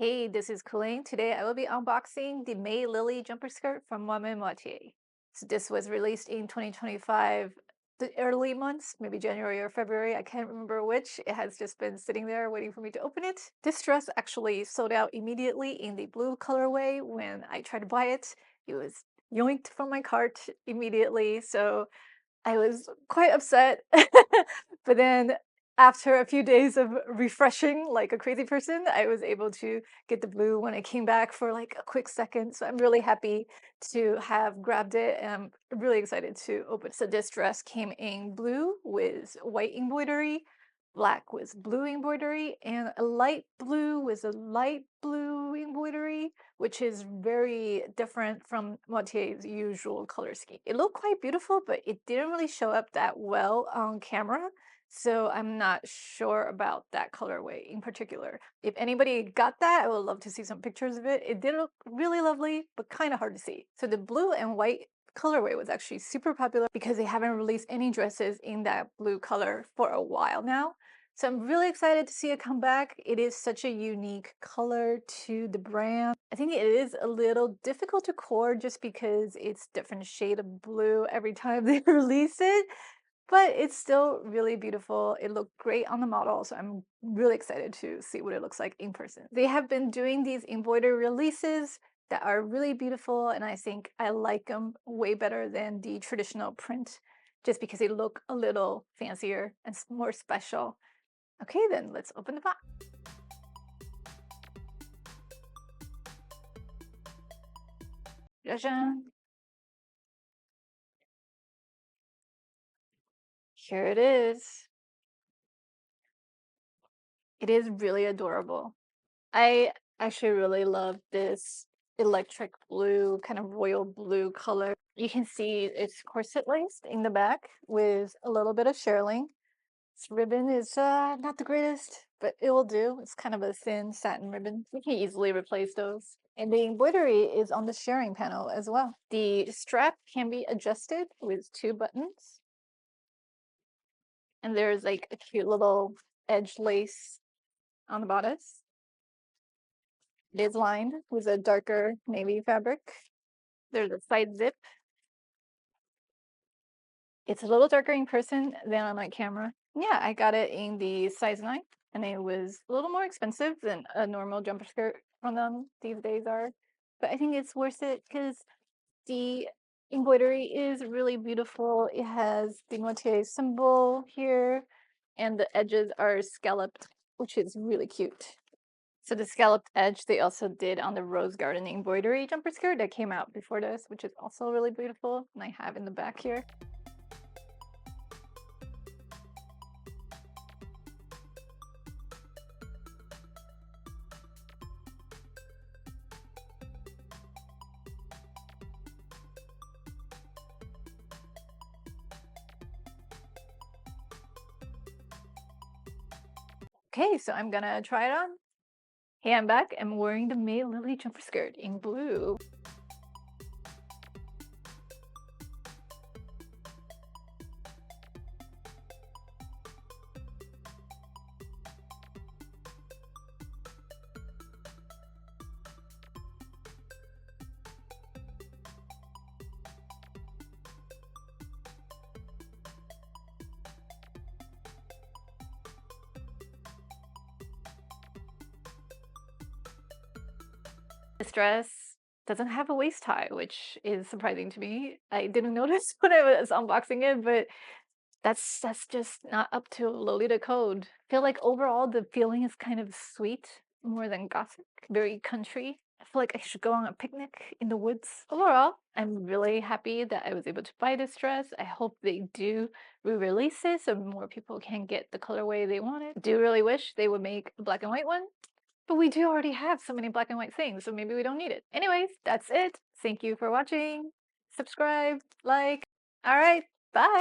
Hey, this is Colleen. Today I will be unboxing the May Lily jumper skirt from Moi Meme Moitie. So this was released in 2025, the early months, maybe January or February. I can't remember which. It has just been sitting there waiting for me to open it. This dress actually sold out immediately in the blue colorway when I tried to buy it. It was yoinked from my cart immediately. So I was quite upset. But then after a few days of refreshing like a crazy person, I was able to get the blue when it came back for like a quick second. So I'm really happy to have grabbed it and I'm really excited to open. So this dress came in blue with white embroidery, black with blue embroidery, and a light blue with a light blue embroidery, which is very different from Moitier's usual color scheme. It looked quite beautiful, but it didn't really show up that well on camera. So I'm not sure about that colorway in particular. If anybody got that, I would love to see some pictures of it. It did look really lovely, but kind of hard to see. So the blue and white colorway was actually super popular because they haven't released any dresses in that blue color for a while now. So I'm really excited to see it come back. It is such a unique color to the brand. I think it is a little difficult to core just because it's different shade of blue every time they release it, but it's still really beautiful. It looked great on the model, so I'm really excited to see what it looks like in person. They have been doing these embroidery releases that are really beautiful, and I think I like them way better than the traditional print just because they look a little fancier and more special. Okay, then let's open the box. Here it is. It is really adorable. I actually really love this electric blue, kind of royal blue color. You can see it's corset laced in the back with a little bit of shearling. This ribbon is not the greatest, but it will do. It's kind of a thin satin ribbon. You can easily replace those. And the embroidery is on the shirring panel as well. The strap can be adjusted with two buttons. And there's like a cute little edge lace on the bodice. It is lined with a darker navy fabric. There's a side zip. It's a little darker in person than on my camera. Yeah, I got it in the size 9, and it was a little more expensive than a normal jumper skirt from them these days are. But I think it's worth it because the embroidery is really beautiful. It has the Moitié symbol here, and the edges are scalloped, which is really cute. So the scalloped edge they also did on the rose garden embroidery jumper skirt that came out before this, which is also really beautiful, and I have in the back here. Okay, so I'm gonna try it on. Hey, I'm back. I'm wearing the May Lily jumper skirt in blue. This dress doesn't have a waist tie, which is surprising to me. I didn't notice when I was unboxing it, but that's just not up to Lolita code. I feel like overall the feeling is kind of sweet more than gothic, very country. I feel like I should go on a picnic in the woods. Overall, I'm really happy that I was able to buy this dress. I hope they do re-release it so more people can get the colorway they wanted. Do really wish they would make a black and white one, but we do already have so many black and white things, so maybe we don't need it. Anyways, that's it. Thank you for watching. Subscribe, like. All right, bye.